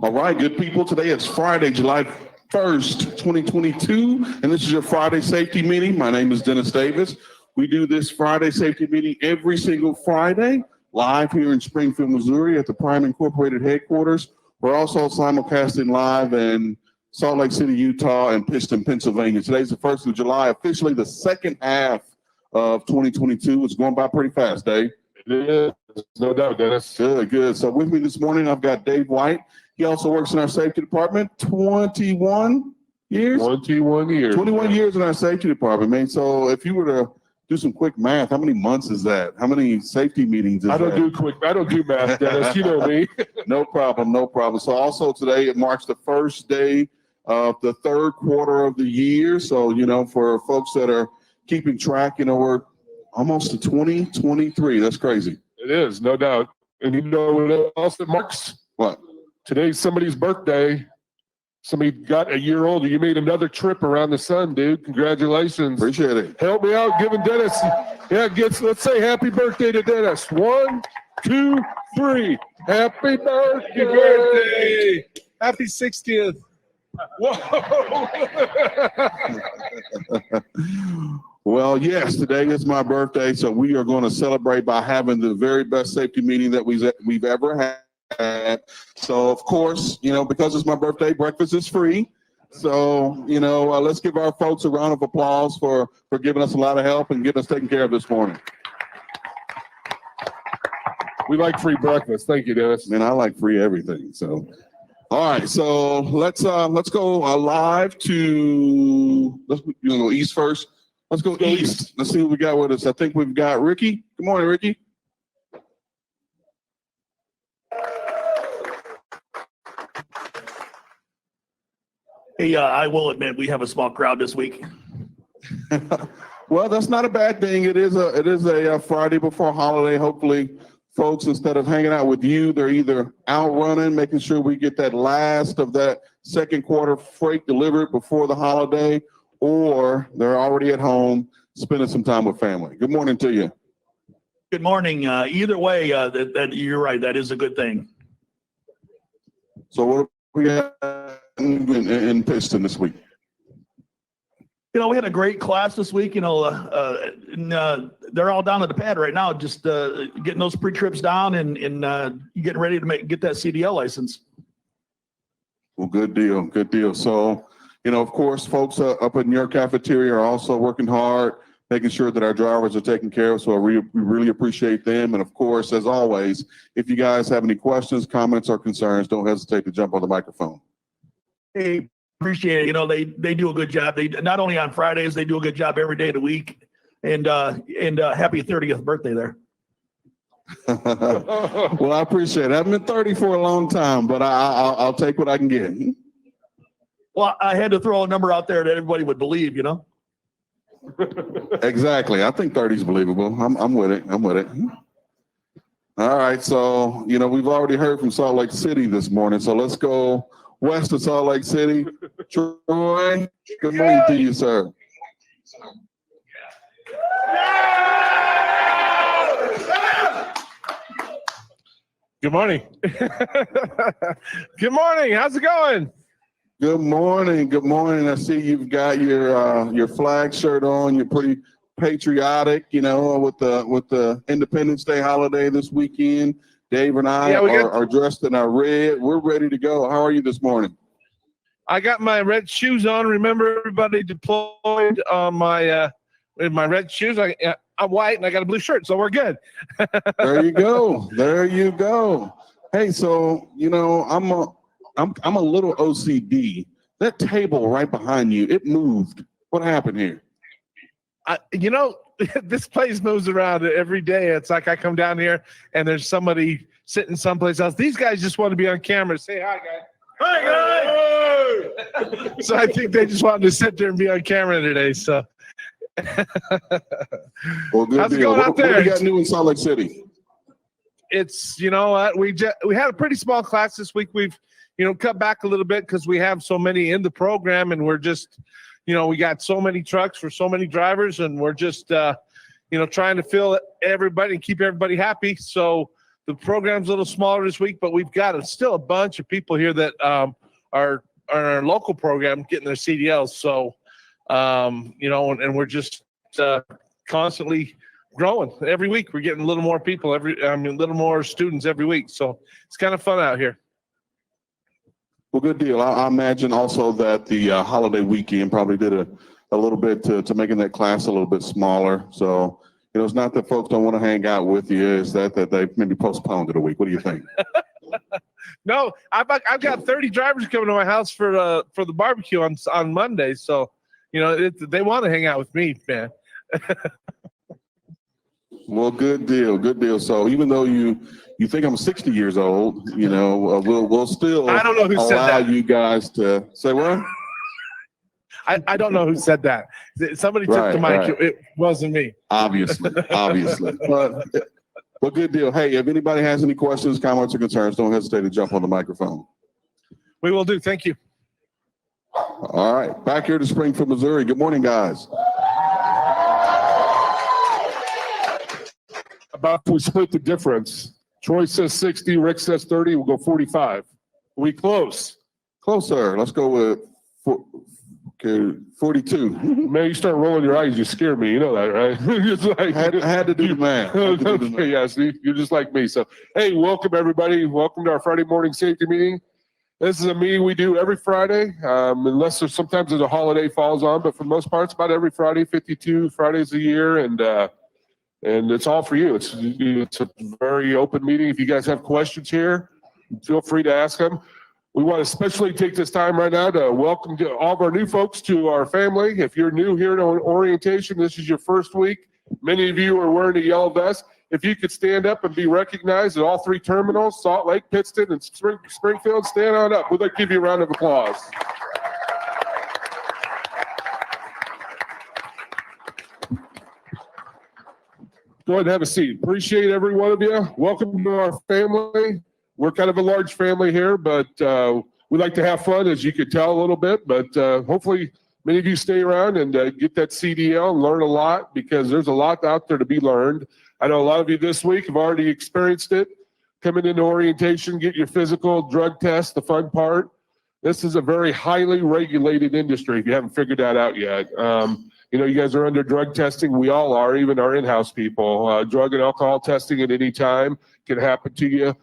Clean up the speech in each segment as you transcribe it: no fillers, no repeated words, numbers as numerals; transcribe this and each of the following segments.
All right, good people. Today is Friday, July 1st, 2022, and this is your Friday safety meeting. My name is Dennis Davis. We do this Friday safety meeting every single Friday, live here in Springfield, Missouri at the Prime Incorporated headquarters. We're also simulcasting live in Salt Lake City, Utah, and Pittston, Pennsylvania. Today's the 1st of July, officially the second half of 2022. It's going by pretty fast, Dave. It is, no doubt, Dennis. Good. So with me this morning, I've got Dave White. He also works in our safety department, 21 years? 21 years. 21 years in our safety department, man. So if you were to do some quick math, how many months is that? How many safety meetings is that? I don't do math, Dennis. You know me. No problem. So also today, it marks the first day of the third quarter of the year. So, for folks that are keeping track, we're almost to 2023. That's crazy. It is, no doubt. And you know what else it marks? What? Today's somebody's birthday. Somebody got a year older. You made another trip around the sun, dude. Congratulations. Appreciate it. Help me out giving Dennis. Let's say happy birthday to Dennis. 1, 2, 3. Happy birthday. Happy 60th. Whoa. Well, yes, today is my birthday, so we are going to celebrate by having the very best safety meeting that we've ever had. So, of course, because it's my birthday, breakfast is free. So, let's give our folks a round of applause for giving us a lot of help and getting us taken care of this morning. We like free breakfast. Thank you, Dennis. Man, I like free everything. So, all right. So let's go live to east first. Let's go east. Let's see what we got with us. I think we've got Ricky. Good morning, Ricky. Hey, I will admit we have a small crowd this week. Well, that's not a bad thing. It is a Friday before holiday. Hopefully, folks, instead of hanging out with you, they're either out running, making sure we get that last of that second quarter freight delivered before the holiday, or they're already at home spending some time with family. Good morning to you. Good morning. Either way, that you're right. That is a good thing. So what we got in Pittston this week? We had a great class this week. They're all down at the pad right now, just getting those pre-trips down and getting ready to get that CDL license. Well, good deal. So, of course, folks up in your cafeteria are also working hard, making sure that our drivers are taken care of. So we really appreciate them. And of course, as always, if you guys have any questions, comments, or concerns, don't hesitate to jump on the microphone. Hey, appreciate it. They do a good job. They not only on Fridays, they do a good job every day of the week. And happy 30th birthday there. Well, I appreciate it. I haven't been 30 for a long time, but I'll take what I can get. Well, I had to throw a number out there that everybody would believe, Exactly. I think 30 is believable. I'm with it. All right. So, we've already heard from Salt Lake City this morning. So let's go west of Salt Lake City. Troy, good morning to you, sir. Good morning. Good morning. How's it going? Good morning. I see you've got your flag shirt on. You're pretty patriotic, with the Independence Day holiday this weekend. Dave and I are dressed in our red. We're ready to go. How are you this morning? I got my red shoes on. Remember, everybody deployed on my red shoes. I'm white and I got a blue shirt, so we're good. There you go. Hey, so I'm a little OCD. That table right behind you, it moved. What happened here? This place moves around every day. It's like I come down here and there's somebody sitting someplace else. These guys just want to be on camera. Say hi, guys. Hi, guys. So I think they just wanted to sit there and be on camera today. So. Well, good How's it deal. going out there? What do you got new in Salt Lake City? It's, we had a pretty small class this week. We've, cut back a little bit because we have so many in the program and we're just, we got so many trucks for so many drivers and we're just, trying to fill everybody and keep everybody happy. So the program's a little smaller this week, but we've got still a bunch of people here that are our local program getting their CDLs. So, and we're just constantly growing every week. We're getting a little more people a little more students every week. So it's kind of fun out here. Well, good deal. I imagine also that the holiday weekend probably did a little bit to making that class a little bit smaller. So, it's not that folks don't want to hang out with you. It's that they maybe postponed it a week. What do you think? No, I've got 30 drivers coming to my house for the barbecue on Monday. So, they want to hang out with me, man. Well, good deal, good deal. So even though you think I'm 60 years old, we'll still I don't know who said allow that. you guys to say what? I don't know who said that. Somebody took the mic. Right. It wasn't me. Obviously. But good deal. Hey, if anybody has any questions, comments, or concerns, don't hesitate to jump on the microphone. We will do. Thank you. All right, back here to Springfield, Missouri. Good morning, guys. About if we split the difference. Troy says 60, Rick says 30, we'll go 45. We close. Closer. Let's go with 42. Man, you start rolling your eyes, you scare me. You know that, right? It's like, Had to do the math. okay, yeah, see, you're just like me. So, hey, welcome everybody. Welcome to our Friday morning safety meeting. This is a meeting we do every Friday, unless sometimes there's a holiday falls on, but for the most part, it's about every Friday, 52 Fridays a year, and it's all for you. It's a very open meeting. If you guys have questions here, feel free to ask them. We want to especially take this time right now to welcome all of our new folks to our family. If you're new here to orientation, this is your first week. Many of you are wearing a yellow vest. If you could stand up and be recognized at all three terminals, Salt Lake, Pittston, and Springfield, stand on up. We'd like to give you a round of applause. Go ahead and have a seat. Appreciate every one of you. Welcome to our family. We're kind of a large family here, but we like to have fun, as you could tell a little bit. But hopefully many of you stay around and get that CDL and learn a lot, because there's a lot out there to be learned. I know a lot of you this week have already experienced it. Coming into orientation, get your physical, drug test, the fun part. This is a very highly regulated industry if you haven't figured that out yet. You guys are under drug testing. We all are, even our in-house people. Drug and alcohol testing at any time can happen to you.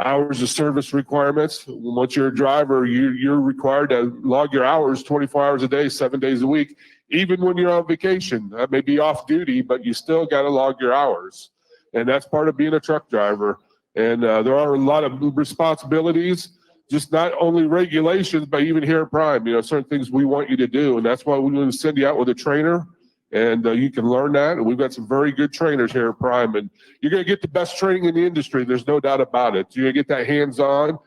Hours of service requirements. Once you're a driver, you're required to log your hours 24 hours a day, 7 days a week, even when you're on vacation. That may be off duty, but you still got to log your hours. And that's part of being a truck driver. And there are a lot of responsibilities, just not only regulations, but even here at Prime, certain things we want you to do. And that's why we want to send you out with a trainer, and you can learn that. And we've got some very good trainers here at Prime, and you're going to get the best training in the industry. There's no doubt about it. You're going to get that hands-on.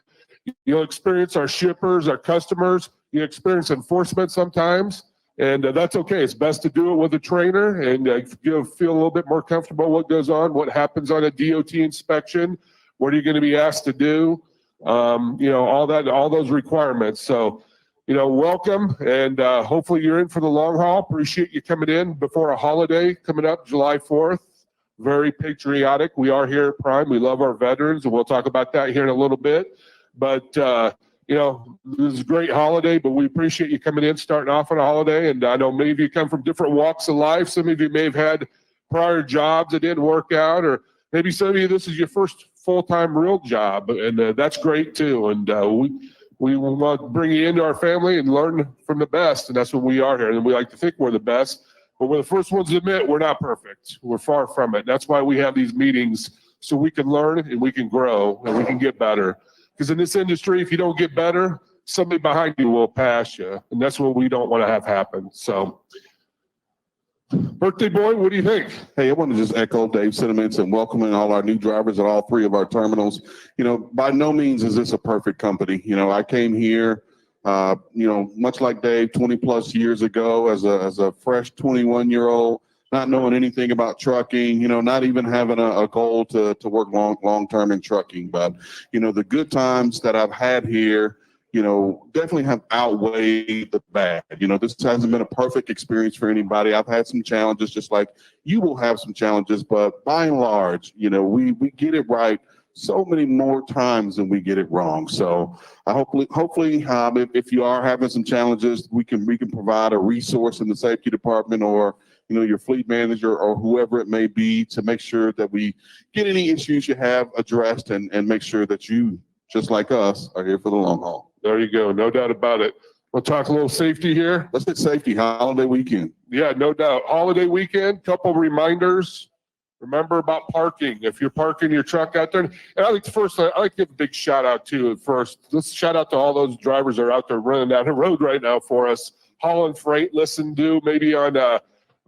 You'll experience our shippers, our customers. You experience enforcement sometimes, and that's okay. It's best to do it with a trainer, and you'll feel a little bit more comfortable what goes on, what happens on a DOT inspection, what are you going to be asked to do, all that, all those requirements. So, welcome, and hopefully you're in for the long haul. Appreciate you coming in before a holiday coming up, July 4th. Very patriotic. We are here at Prime. We love our veterans, and we'll talk about that here in a little bit. But, this is a great holiday, but we appreciate you coming in, starting off on a holiday. And I know many of you come from different walks of life. Some of you may have had prior jobs that didn't work out, or maybe some of you, this is your first full-time real job, and that's great too. And we want to bring you into our family and learn from the best, and that's what we are here. And we like to think we're the best, but we're the first ones to admit we're not perfect. We're far from it. That's why we have these meetings, so we can learn and we can grow and we can get better. Because in this industry, if you don't get better, somebody behind you will pass you, and that's what we don't want to have happen. So, birthday boy, what do you think? Hey, I want to just echo Dave's sentiments and welcoming all our new drivers at all three of our terminals. By no means is this a perfect company. I came here, much like Dave, 20 plus years ago as a fresh 21-year-old, not knowing anything about trucking, not even having a goal to work long-term in trucking. But, the good times that I've had here, definitely have outweighed the bad. This hasn't been a perfect experience for anybody. I've had some challenges, just like you will have some challenges, but by and large, we get it right so many more times than we get it wrong. So hopefully, if you are having some challenges, we can provide a resource in the safety department or your fleet manager or whoever it may be to make sure that we get any issues you have addressed and make sure that you, just like us, are here for the long haul. There you go. No doubt about it. We'll talk a little safety here. Let's hit safety holiday weekend. Yeah, no doubt. Holiday weekend, couple reminders. Remember about parking. If you're parking your truck out there, and I like to give a big shout out to first. Let's shout out to all those drivers that are out there running down the road right now for us, hauling freight. Listen to maybe on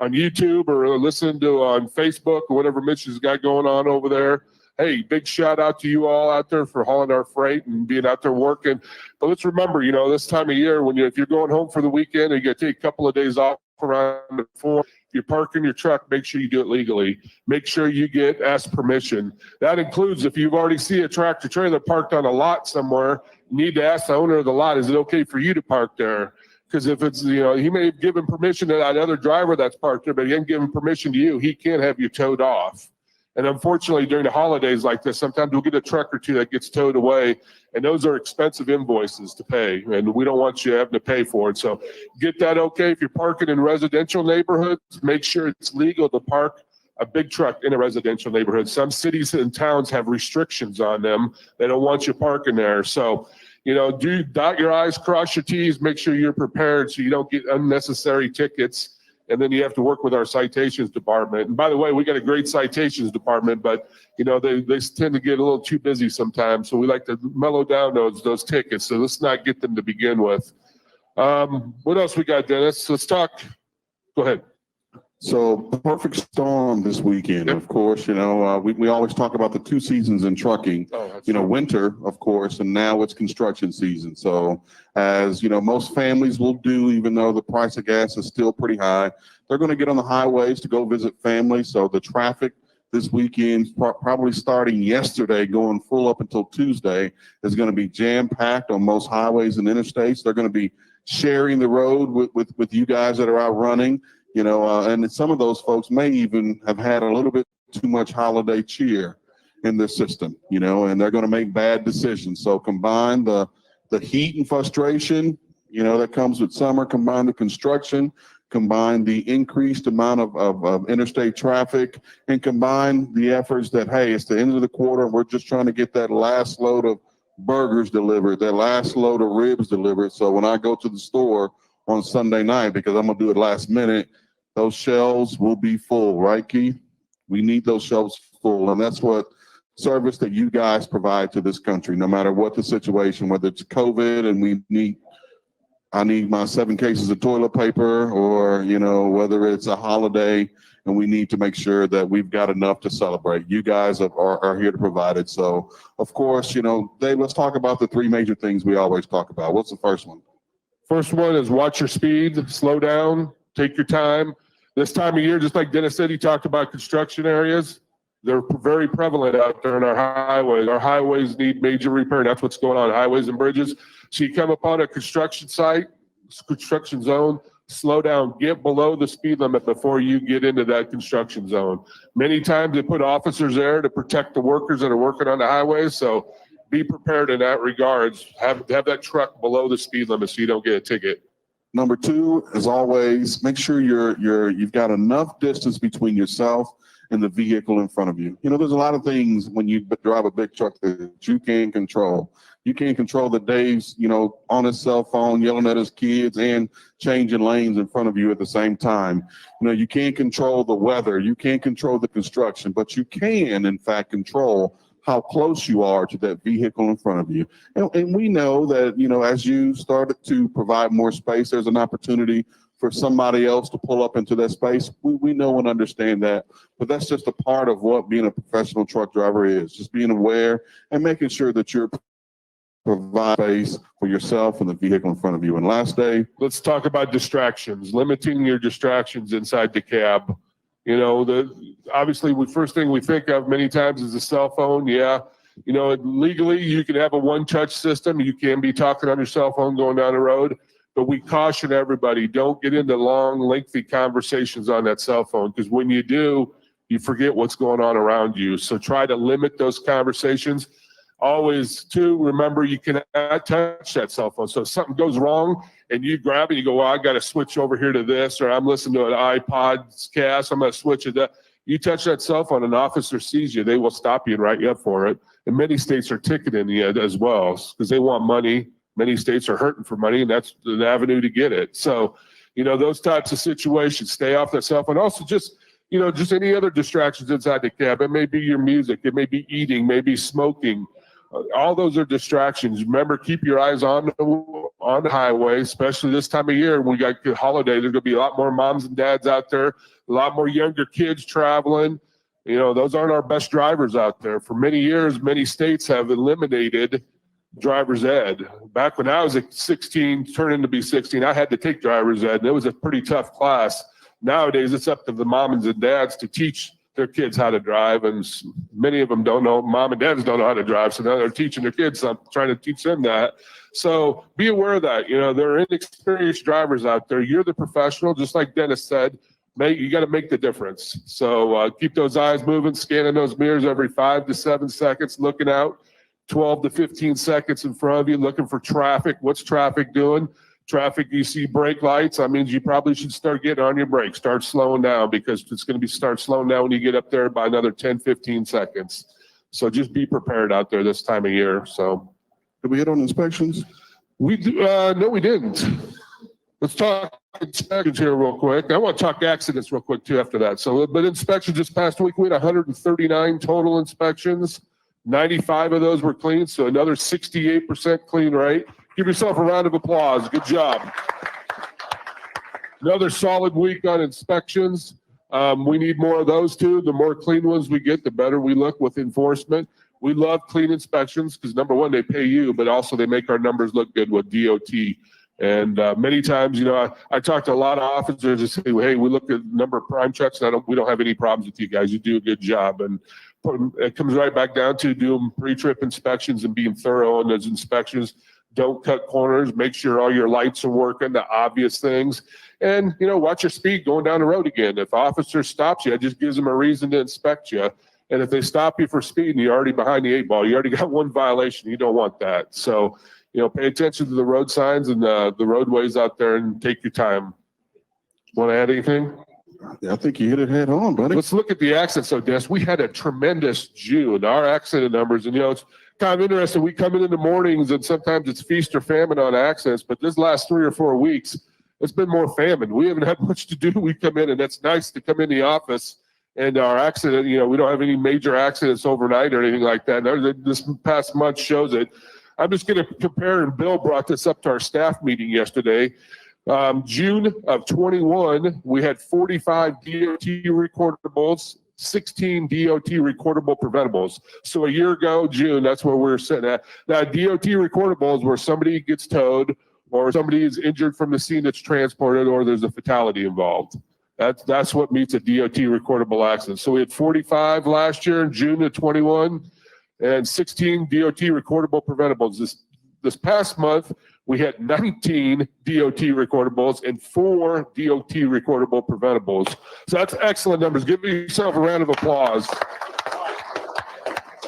YouTube or listen to on Facebook or whatever Mitch has got going on over there. Hey, big shout out to you all out there for hauling our freight and being out there working. But let's remember, this time of year if you're going home for the weekend and you got to take a couple of days off around before you're parking your truck, make sure you do it legally. Make sure you ask permission. That includes if you've already see a tractor trailer parked on a lot somewhere, you need to ask the owner of the lot, is it okay for you to park there? Because if it's, he may have given permission to that other driver that's parked there, but he hasn't given permission to you, he can't have you towed off. And unfortunately, during the holidays like this, sometimes we'll get a truck or two that gets towed away, and those are expensive invoices to pay, and we don't want you having to pay for it. So get that okay. If you're parking in residential neighborhoods, make sure it's legal to park a big truck in a residential neighborhood. Some cities and towns have restrictions on them. They don't want you parking there. So, dot your I's, cross your T's, make sure you're prepared so you don't get unnecessary tickets. And then you have to work with our citations department. And by the way, we got a great citations department, but they tend to get a little too busy sometimes. So we like to mellow down those tickets. So let's not get them to begin with. What else we got, Dennis? Let's talk. Go ahead. So perfect storm this weekend. Of course, we always talk about the two seasons in trucking. Winter, of course, and now it's construction season. So as most families will do, even though the price of gas is still pretty high, they're going to get on the highways to go visit family. So the traffic this weekend, probably starting yesterday, going full up until Tuesday, is going to be jam-packed on most highways and interstates. They're going to be sharing the road with you guys that are out running. And some of those folks may even have had a little bit too much holiday cheer in their system, and they're going to make bad decisions. So combine the heat and frustration, that comes with summer, combine the construction, combine the increased amount of interstate traffic, and combine the efforts that, hey, it's the end of the quarter and we're just trying to get that last load of burgers delivered, that last load of ribs delivered. So when I go to the store on Sunday night, because I'm going to do it last minute, those shelves will be full, right, Keith? We need those shelves full, and that's what service that you guys provide to this country, no matter what the situation, whether it's COVID and I need my 7 cases of toilet paper, or, whether it's a holiday and we need to make sure that we've got enough to celebrate. You guys are here to provide it. So, of course, Dave, let's talk about the 3 major things we always talk about. What's the first one? First one is watch your speed, slow down, take your time. This time of year, just like Dennis said, he talked about construction areas. They're very prevalent out there in our highways. Our highways need major repair. That's what's going on, highways and bridges. So you come upon a construction site, construction zone, slow down, get below the speed limit before you get into that construction zone. Many times they put officers there to protect the workers that are working on the highways. So be prepared in that regards. Have that truck below the speed limit so you don't get a ticket. Number 2, as always, make sure you've got enough distance between yourself and the vehicle in front of you. There's a lot of things when you drive a big truck that you can't control. You can't control that Dave's, on his cell phone, yelling at his kids and changing lanes in front of you at the same time. You can't control the weather. You can't control the construction, but you can, in fact, control how close you are to that vehicle in front of you. And we know that, as you started to provide more space, there's an opportunity for somebody else to pull up into that space. We know and understand that, but that's just a part of what being a professional truck driver is, just being aware and making sure that you're providing space for yourself and the vehicle in front of you. And last day, let's talk about distractions, limiting your distractions inside the cab. Obviously, the first thing we think of many times is a cell phone. Yeah. Legally, you can have a one-touch system. You can be talking on your cell phone going down the road, but we caution everybody, don't get into long, lengthy conversations on that cell phone, because when you do, you forget what's going on around you. So try to limit those conversations. Always, too, remember you cannot touch that cell phone. So if something goes wrong and you grab it, you go, well, I got to switch over here to this, or I'm listening to an iPod cast, I'm going to switch it. You touch that cell phone, an officer sees you, they will stop you and write you up for it. And many states are ticketing you as well because they want money. Many states are hurting for money, and that's the avenue to get it. So, those types of situations, stay off that cell phone. Also, just any other distractions inside the cab. It may be your music. It may be eating, maybe smoking. All those are distractions. Remember, keep your eyes on the highway, especially this time of year. We got the holiday. There's going to be a lot more moms and dads out there, a lot more younger kids traveling. Those aren't our best drivers out there. For many years, many states have eliminated driver's ed. Back when I was 16, turning to be 16, I had to take driver's ed, and it was a pretty tough class. Nowadays, it's up to the moms and dads to teach their kids how to drive, and many of them don't know. Mom and dads don't know how to drive, so now they're teaching their kids. I'm trying to teach them that. So be aware of that. There are inexperienced drivers out there. You're the professional, just like Dennis said. You got to make the difference. So keep those eyes moving, scanning those mirrors every 5 to 7 seconds, looking out 12 to 15 seconds in front of you, looking for traffic. What's traffic doing? Traffic, you see brake lights, that means you probably should start getting on your brakes, start slowing down, because it's going to start slowing down when you get up there by another 10, 15 seconds. So just be prepared out there this time of year. So Did we hit on inspections? we do, no, we didn't. Let's talk inspections here real quick. I want to talk accidents real quick too after that. So, but inspections this past week, we had 139 total inspections. 95 of those were clean, so another 68% clean rate. Give yourself a round of applause. Good job. Another solid week on inspections. We need more of those too. The more clean ones we get, the better we look with enforcement. We love clean inspections because, number one, they pay you, but also they make our numbers look good with DOT. And many times, I talk to a lot of officers and say, hey, we look at the number of prime checks, and we don't have any problems with you guys. You do a good job. And it comes right back down to doing pre-trip inspections and being thorough in those inspections. Don't cut corners. Make sure all your lights are working, the obvious things. And, watch your speed going down the road again. If an officer stops you, it just gives them a reason to inspect you. And if they stop you for speed and you're already behind the 8 ball, you already got one violation. You don't want that. So, pay attention to the road signs and the roadways out there and take your time. Want to add anything? I think you hit it head on, buddy. Let's look at the accidents. So, Des, we had a tremendous June. Our accident numbers, and it's kind of interesting. We come in the mornings, and sometimes it's feast or famine on accidents. But this last 3 or 4 weeks, it's been more famine. We haven't had much to do. We come in, and it's nice to come in the office. And our accident, we don't have any major accidents overnight or anything like that. And this past month shows it. I'm just going to compare, and Bill brought this up to our staff meeting yesterday. June of 21, we had 45 DOT recordables, 16 DOT recordable preventables. So a year ago, June, that's where we're sitting at. Now, DOT recordables where somebody gets towed or somebody is injured from the scene that's transported or there's a fatality involved. That's what meets a DOT recordable accident. So we had 45 last year in June of 21 and 16 DOT recordable preventables. This past month, we had 19 DOT recordables and 4 DOT recordable preventables. So that's excellent numbers. Give yourself a round of applause.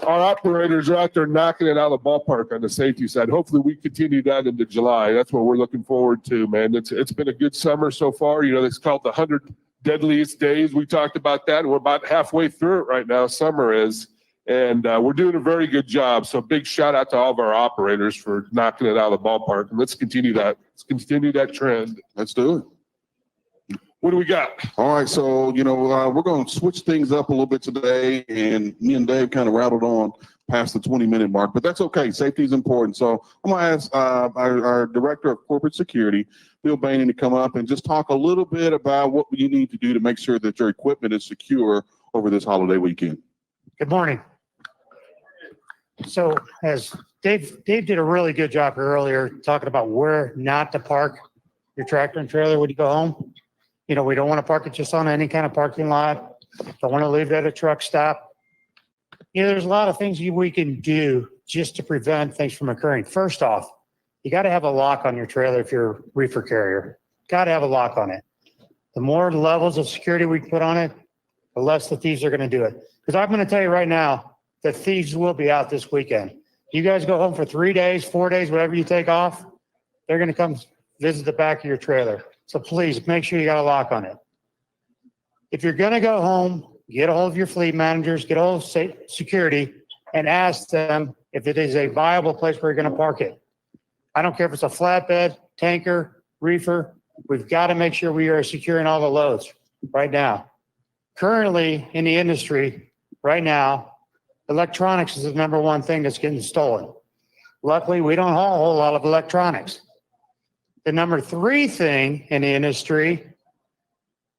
Our operators are out there knocking it out of the ballpark on the safety side. Hopefully we continue that into July. That's what we're looking forward to, man. It's been a good summer so far. It's called the 100 deadliest days. We talked about that, and we're about halfway through it right now. Summer is. And we're doing a very good job. So big shout out to all of our operators for knocking it out of the ballpark. And let's continue that. Let's continue that trend. Let's do it. What do we got? All right, so, we're going to switch things up a little bit today, and me and Dave kind of rattled on past the 20-minute mark, but that's okay. Safety is important. So I'm going to ask our Director of Corporate Security, Bill Boehning, to come up and just talk a little bit about what you need to do to make sure that your equipment is secure over this holiday weekend. Good morning. So as Dave did a really good job here earlier talking about where not to park your tractor and trailer when you go home. We don't want to park it just on any kind of parking lot. Don't want to leave it at a truck stop. There's a lot of things we can do just to prevent things from occurring. First off, you got to have a lock on your trailer if you're a reefer carrier. Got to have a lock on it. The more levels of security we can put on it, the less the thieves are going to do it. Because I'm going to tell you right now, the thieves will be out this weekend. You guys go home for 3 days, 4 days, whatever you take off, they're going to come visit the back of your trailer. So please make sure you got a lock on it. If you're going to go home, get a hold of your fleet managers, get a hold of security, and ask them if it is a viable place where you're going to park it. I don't care if it's a flatbed, tanker, reefer. We've got to make sure we are securing all the loads right now. Currently in the industry, right now, electronics is the number one thing that's getting stolen. Luckily, we don't haul a whole lot of electronics. The number 3 thing in the industry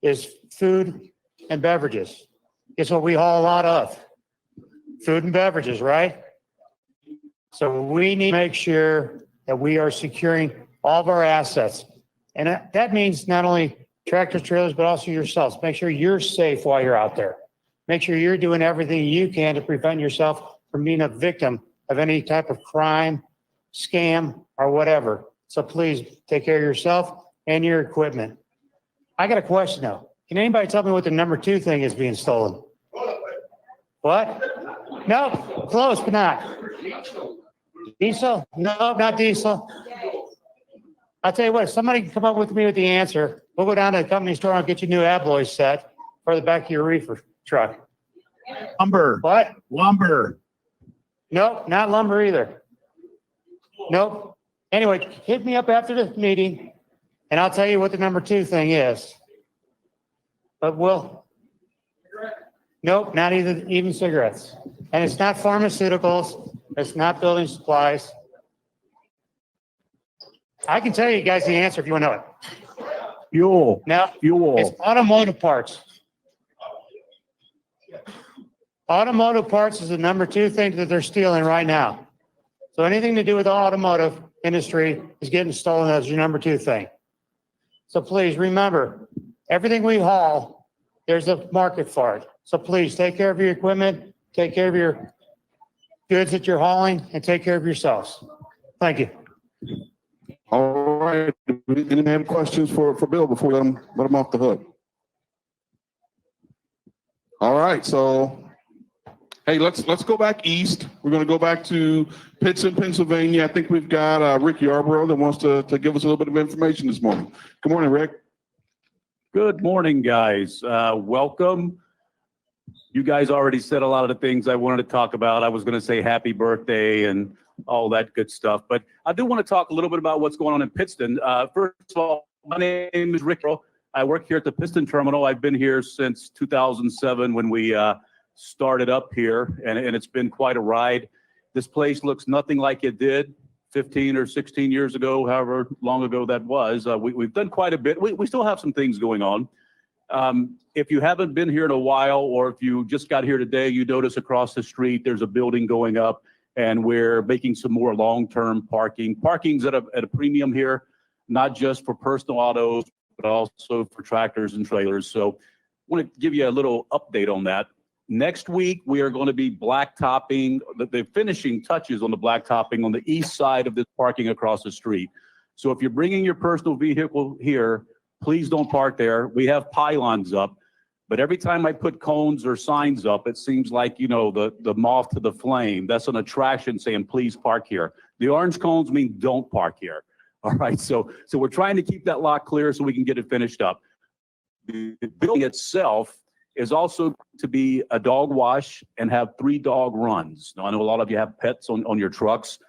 is food and beverages. It's what we haul a lot of. Food and beverages, right? So we need to make sure that we are securing all of our assets. And that means not only tractor trailers, but also yourselves. Make sure you're safe while you're out there. Make sure you're doing everything you can to prevent yourself from being a victim of any type of crime, scam, or whatever. So please take care of yourself and your equipment. I got a question though. Can anybody tell me what the number 2 thing is being stolen? What? No, close, but not. Diesel? No, not diesel. I'll tell you what, if somebody can come up with me with the answer, we'll go down to the company store and get you a new alloy set for the back of your reefer truck. Lumber. What? Lumber. Nope, not lumber either. Nope. Anyway, hit me up after the meeting and I'll tell you what the number 2 thing is. But nope, not even cigarettes. And it's not pharmaceuticals. It's not building supplies. I can tell you guys the answer if you want to know it. Fuel. Now, Fuel. it's automotive parts. Automotive parts is the number 2 thing that they're stealing right now. So anything to do with the automotive industry is getting stolen as your number 2 thing. So please remember, everything we haul, there's a market for it. So please take care of your equipment, take care of your goods that you're hauling, and take care of yourselves. Thank you. All right. Anyone have questions for Bill before we let him off the hook? All right. So, hey, let's go back east. We're going to go back to Pittston, Pennsylvania. I think we've got Rick Yarborough that wants to give us a little bit of information this morning. Good morning, Rick. Good morning, guys. Welcome. You guys already said a lot of the things I wanted to talk about. I was going to say happy birthday and all that good stuff, but I do want to talk a little bit about what's going on in Pittston. First of all, my name is Rick. I work here at the Pittston terminal. I've been here since 2007 when we started up here, and it's been quite a ride. This place looks nothing like it did 15 or 16 years ago, however long ago that was. We've done quite a bit. We still have some things going on. If you haven't been here in a while, or if you just got here today, you notice across the street there's a building going up, and we're making some more long-term parking. Parking's at a premium here, not just for personal autos, but also for tractors and trailers. So I want to give you a little update on that. Next week, we are going to be blacktopping, the finishing touches on the blacktopping on the east side of this parking across the street. So if you're bringing your personal vehicle here, please don't park there. We have pylons up, but every time I put cones or signs up, it seems like, you know, the moth to the flame. That's an attraction saying, please park here. The orange cones mean don't park here. All right, so we're trying to keep that lot clear so we can get it finished up. The building itself is also to be a dog wash and have 3 dog runs. Now, I know a lot of you have pets on your trucks,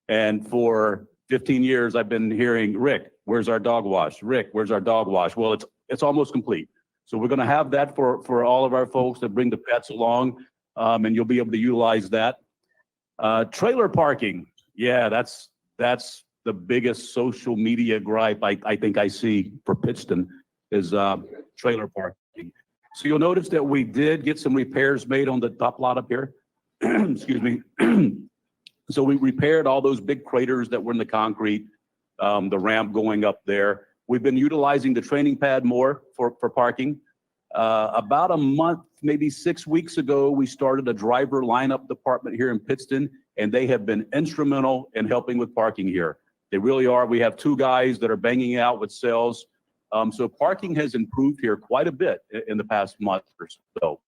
and for 15 years I've been hearing, Rick, where's our dog wash? Rick, where's our dog wash? Well, it's almost complete. So we're gonna have that for all of our folks that bring the pets along, and you'll be able to utilize that. Trailer parking, yeah, that's the biggest social media gripe I think I see for Pittston is trailer parking. So you'll notice that we did get some repairs made on the top lot up here. Excuse me. So we repaired all those big craters that were in the concrete, the ramp going up there. We've been utilizing the training pad more for parking. About a month, maybe 6 weeks ago, we started a driver lineup department here in Pittston, and they have been instrumental in helping with parking here. They really are. We have 2 guys that are banging out with sales So parking has improved here quite a bit in the past month or so.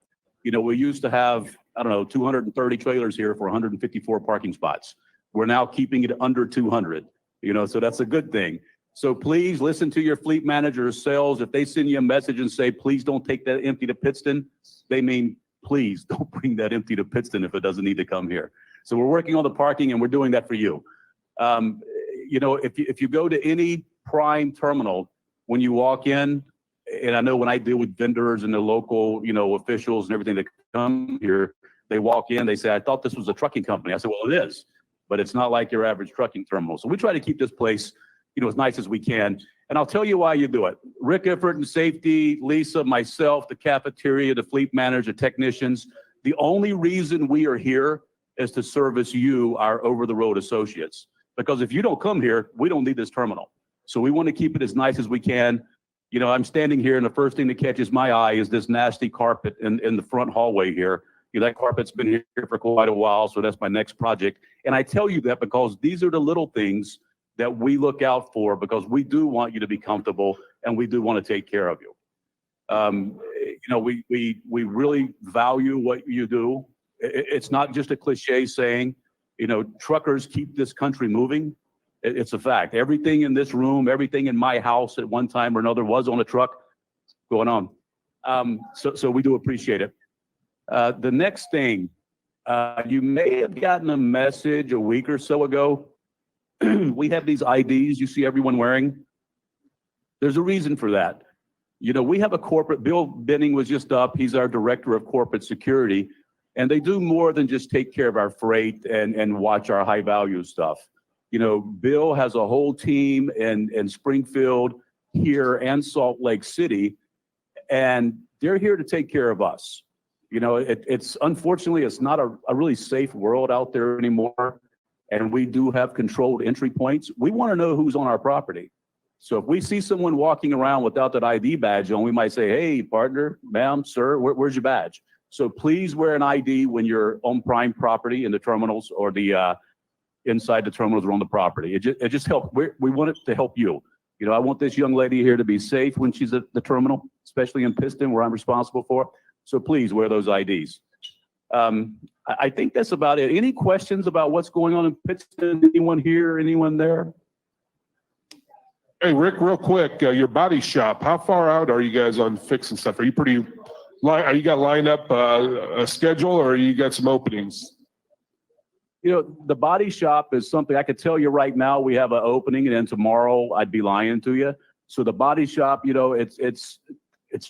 We used to have, I don't know, 230 trailers here for 154 parking spots. We're now keeping it under 200, so that's a good thing. So please listen to your fleet manager or sales. If they send you a message and say, please don't take that empty to Pittston, they mean, please don't bring that empty to Pittston if it doesn't need to come here. So we're working on the parking and we're doing that for you. If you go to any prime terminal, when you walk in, and I know when I deal with vendors and the local, officials and everything that come here, they walk in, they say, I thought this was a trucking company. I said, well, it is, but it's not like your average trucking terminal. So we try to keep this place, as nice as we can. And I'll tell you why you do it. Rick Effort and Safety, Lisa, myself, the cafeteria, the fleet manager, the technicians, the only reason we are here is to service you, our over-the-road associates. Because if you don't come here, we don't need this terminal. So we want to keep it as nice as we can. I'm standing here and the first thing that catches my eye is this nasty carpet in the front hallway here. That carpet's been here for quite a while, so that's my next project. And I tell you that because these are the little things that we look out for, because we do want you to be comfortable and we do want to take care of you. We really value what you do. It's not just a cliche saying, truckers keep this country moving. It's a fact. Everything in this room, everything in my house at one time or another was on a truck going on. So we do appreciate it. The next thing, you may have gotten a message a week or so ago. We have these IDs you see everyone wearing. There's a reason for that. We have a corporate, Bill Boehning was just up. He's our director of corporate security. And they do more than just take care of our freight and watch our high value stuff. Bill has a whole team in Springfield here and Salt Lake City, and they're here to take care of us. It's unfortunately, it's not a really safe world out there anymore. And we do have controlled entry points. We want to know who's on our property. So if we see someone walking around without that ID badge on, we might say, hey, partner, ma'am, sir, where's your badge? So please wear an ID when you're on prime property in the terminals or the inside the terminals or on the property. It just helps. We want it to help you. I want this young lady here to be safe when she's at the terminal, especially in Pittston, where I'm responsible for. So please wear those IDs. I think that's about it. Any questions about what's going on in Pittston? Anyone here? Anyone there? Hey, Rick, real quick, your body shop, how far out are you guys on fixing stuff? Are you got lined up a schedule, or you got some openings? The body shop is something I could tell you right now. We have an opening, and then tomorrow I'd be lying to you. So the body shop, it's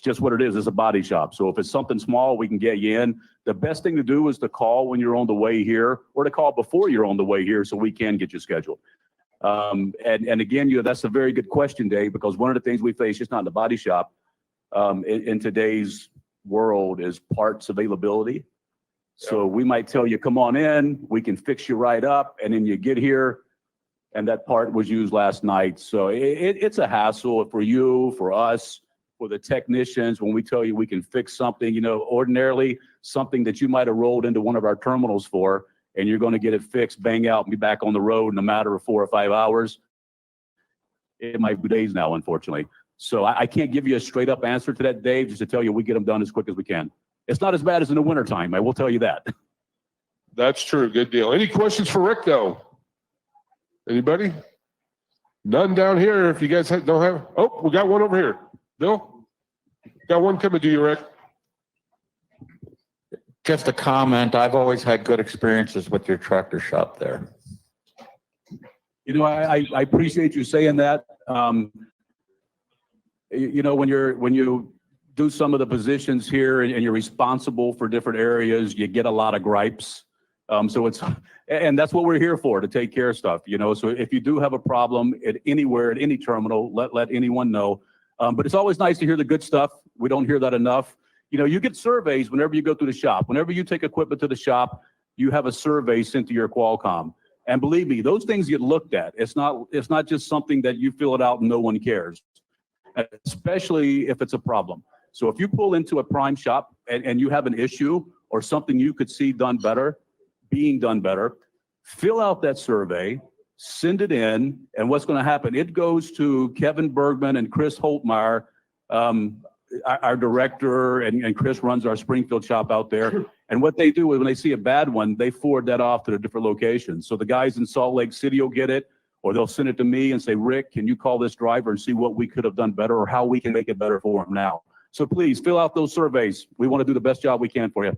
just what it is. It's a body shop. So if it's something small, we can get you in. The best thing to do is to call when you're on the way here, or to call before you're on the way here, so we can get you scheduled. And again, that's a very good question, Dave, because one of the things we face, just not in the body shop, in today's world, is parts availability. So we might tell you, come on in, we can fix you right up, and then you get here and that part was used last night. So it's a hassle for you, for us, for the technicians. When we tell you we can fix something, ordinarily something that you might have rolled into one of our terminals for, and you're going to get it fixed, bang out, and be back on the road in a matter of 4 or 5 hours. It might be days now, unfortunately. So I can't give you a straight up answer to that, Dave, just to tell you we get them done as quick as we can. It's not as bad as in the wintertime, I will tell you that. That's true. Good deal. Any questions for Rick, though? Anybody? None down here. If you guys don't have, oh, we got one over here. Bill? Got one coming to you, Rick. Just a comment. I've always had good experiences with your tractor shop there. I appreciate you saying that. When you do some of the positions here and you're responsible for different areas, you get a lot of gripes. And that's what we're here for, to take care of stuff, So if you do have a problem at any terminal, let anyone know. But it's always nice to hear the good stuff. We don't hear that enough. You get surveys whenever you go through the shop. Whenever you take equipment to the shop, you have a survey sent to your Qualcomm. And believe me, those things get looked at. It's not just something that you fill it out and no one cares, especially if it's a problem. So if you pull into a prime shop and you have an issue or something you could see being done better, fill out that survey, send it in, and what's going to happen? It goes to Kevin Bergman and Chris Holtmeyer, our director, and Chris runs our Springfield shop out there. And what they do is when they see a bad one, they forward that off to the different locations. So the guys in Salt Lake City will get it, or they'll send it to me and say, Rick, can you call this driver and see what we could have done better or how we can make it better for him now? So please fill out those surveys. We want to do the best job we can for you.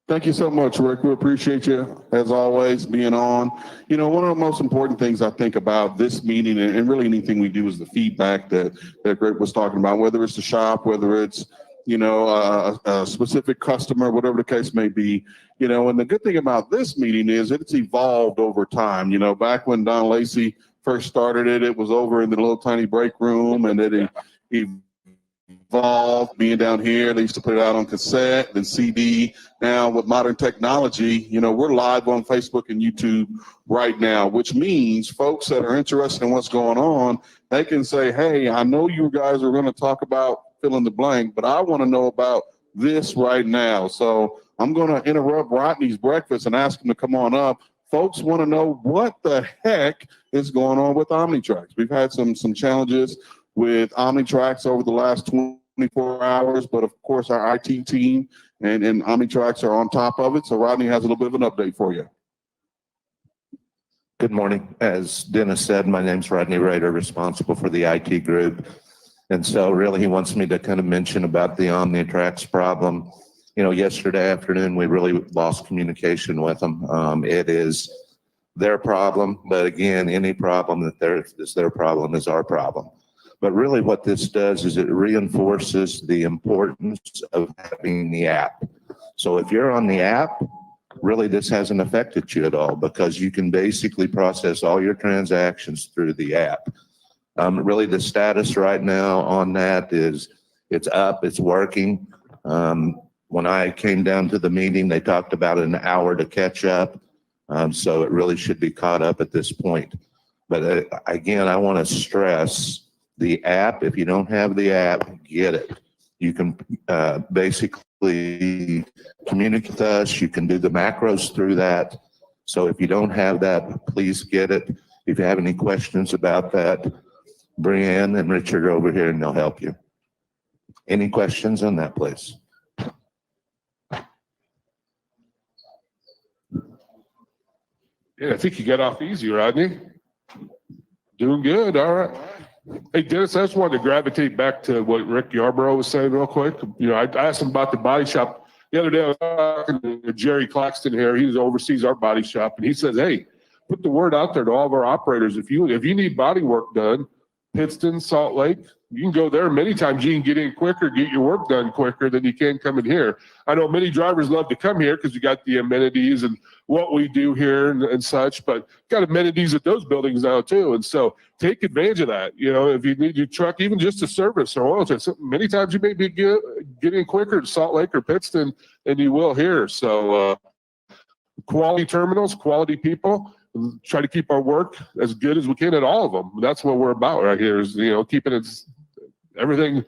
Thank you so much, Rick. We appreciate you, as always, being on. You know, one of the most important things I think about this meeting and really anything we do is the feedback that Greg was talking about, whether it's the shop, whether it's, you know, a specific customer, whatever the case may be. You know, and the good thing about this meeting is it's evolved over time. You know, back when Don Lacey first started it, it was over in the little tiny break room, and it evolved being down here. They used to put it out on cassette, then CD. Now with modern technology, you know, we're live on Facebook and YouTube right now, which means folks that are interested in what's going on, they can say, hey, I know you guys are going to talk about fill in the blank, but I want to know about this right now. So I'm going to interrupt Rodney's breakfast and ask him to come on up. Folks want to know what the heck is going on with Omnitrax. We've had some challenges with Omnitrax over the last 24 hours, but of course our IT team and Omnitrax are on top of it. So Rodney has a little bit of an update for you. Good morning. As Dennis said, my name's Rodney Rader, responsible for the IT group. And so really he wants me to kind of mention about the Omnitrax problem. You know, yesterday afternoon, we really lost communication with them. It is their problem, but again, any problem that is their problem is our problem. But really what this does is it reinforces the importance of having the app. So if you're on the app, really this hasn't affected you at all because you can basically process all your transactions through the app. Really the status right now on that is it's up, it's working. When I came down to the meeting, they talked about an hour to catch up. So it really should be caught up at this point. But again, I want to stress the app. If you don't have the app, get it. You can basically communicate with us. You can do the macros through that. So if you don't have that, please get it. If you have any questions about that, Brianne and Richard are over here and they'll help you. Any questions on that, please? Yeah, I think you got off easy, Rodney. Doing good. All right. Hey, Dennis, I just wanted to gravitate back to what Rick Yarborough was saying real quick. You know, I asked him about the body shop. The other day I was talking to Jerry Claxton here. He oversees our body shop, and he says, hey, put the word out there to all of our operators. If you need body work done, Pittston, Salt Lake, you can go there. Many times you can get in quicker, get your work done quicker than you can come in here. I know many drivers love to come here because you got the amenities and what we do here and such, but got amenities at those buildings now too. And so take advantage of that. You know, if you need your truck, even just a service or oil change, many times you may be getting quicker to Salt Lake or Pittston than you will here. So quality terminals, quality people. Try to keep our work as good as we can at all of them. That's what we're about right here is, you know, keeping it everything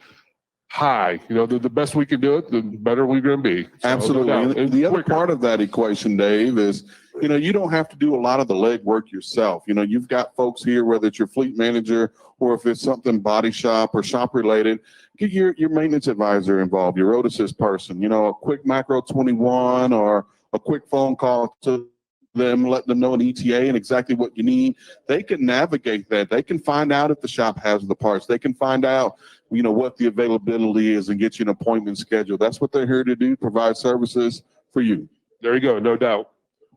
high. You know, the best we can do it, the better we're going to be. So, Absolutely. And the other part of that equation, Dave, is, you know, you don't have to do a lot of the legwork yourself. You know, you've got folks here, whether it's your fleet manager or if it's something body shop or shop related, get your maintenance advisor involved, your road assist person, you know, a quick macro 21 or a quick phone call to them, let them know an ETA and exactly what you need. They can navigate that. They can find out if the shop has the parts. They can find out, you know, what the availability is and get you an appointment scheduled. That's what they're here to do, provide services for you. There you go, no doubt.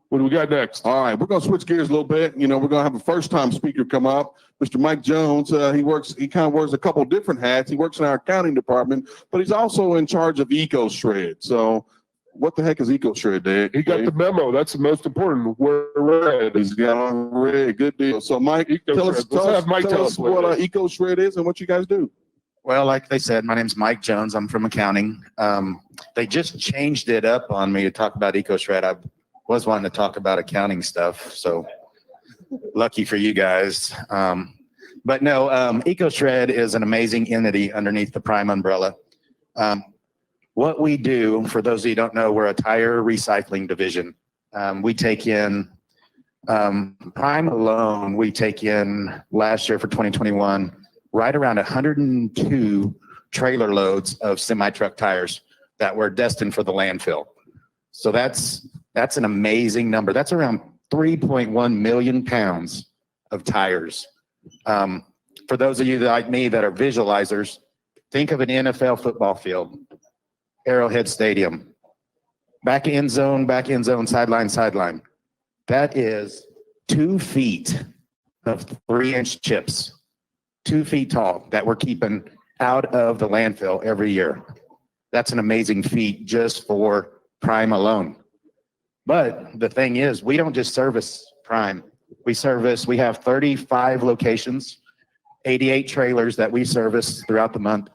What do we got next? All right, we're going to switch gears a little bit. You know, we're going to have a first-time speaker come up, Mr. Mike Jones. He kind of wears a couple different hats. He works in our accounting department, but he's also in charge of ecoShred. So what the heck is ecoShred, Dave? He got the memo. That's the most important. We're red. He's got on red. Good deal. So, Mike, tell us what ecoShred is and what you guys do. Well, like they said, my name's Mike Jones. I'm from accounting. They just changed it up on me to talk about ecoShred. I was wanting to talk about accounting stuff, so lucky for you guys. But no, ecoShred is an amazing entity underneath the Prime umbrella. What we do, for those of you who don't know, we're a tire recycling division. We take in Prime alone, we take in last year for 2021, right around 102 trailer loads of semi-truck tires that were destined for the landfill. So that's an amazing number. That's around 3.1 million pounds of tires. For those of you like me that are visualizers, think of an NFL football field, Arrowhead Stadium, back end zone, sideline, sideline. That is 2 feet of 3-inch chips, 2 feet tall, that we're keeping out of the landfill every year. That's an amazing feat just for Prime alone. But the thing is, we don't just service Prime. We have 35 locations, 88 trailers that we service throughout the month.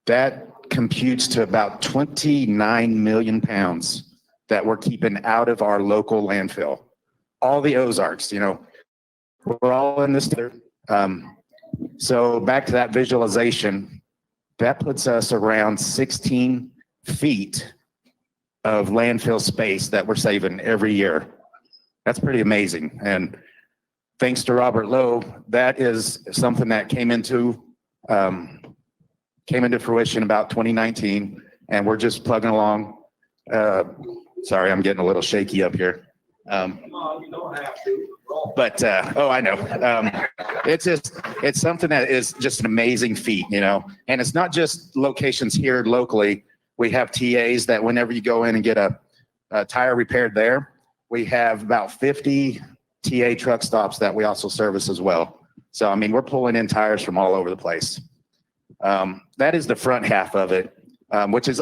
That computes to about 29 million pounds that we're keeping out of our local landfill. All the Ozarks, we're all in this together. So back to that visualization, that puts us around 16 feet of landfill space that we're saving every year. That's pretty amazing. And thanks to Robert Lowe, that is something that came into fruition about 2019, and we're just plugging along. Sorry, I'm getting a little shaky up here. But I know. It's something that is just an amazing feat, and it's not just locations here locally. We have TAs that whenever you go in and get a tire repaired there, we have about 50 TA truck stops that we also service as well. So, we're pulling in tires from all over the place. That is the front half of it, which is,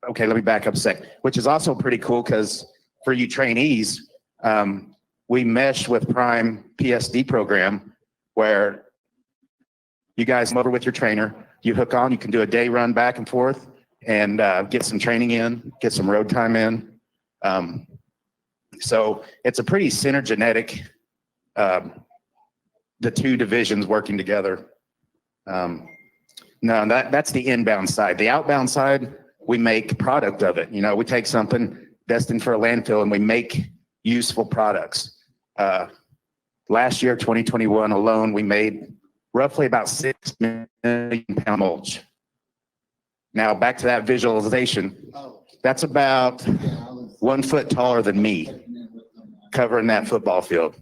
okay, let me back up a sec, which is also pretty cool because for you trainees, we mesh with Prime PSD program where you guys come over with your trainer, you hook on, you can do a day run back and forth and get some training in, get some road time in. So it's a pretty synergetic, the two divisions working together. No, that's the inbound side. The outbound side, we make product of it. We take something destined for a landfill and we make useful products. Last year, 2021 alone, we made roughly about 6 million pound mulch. Now back to that visualization, that's about 1 foot taller than me covering that football field.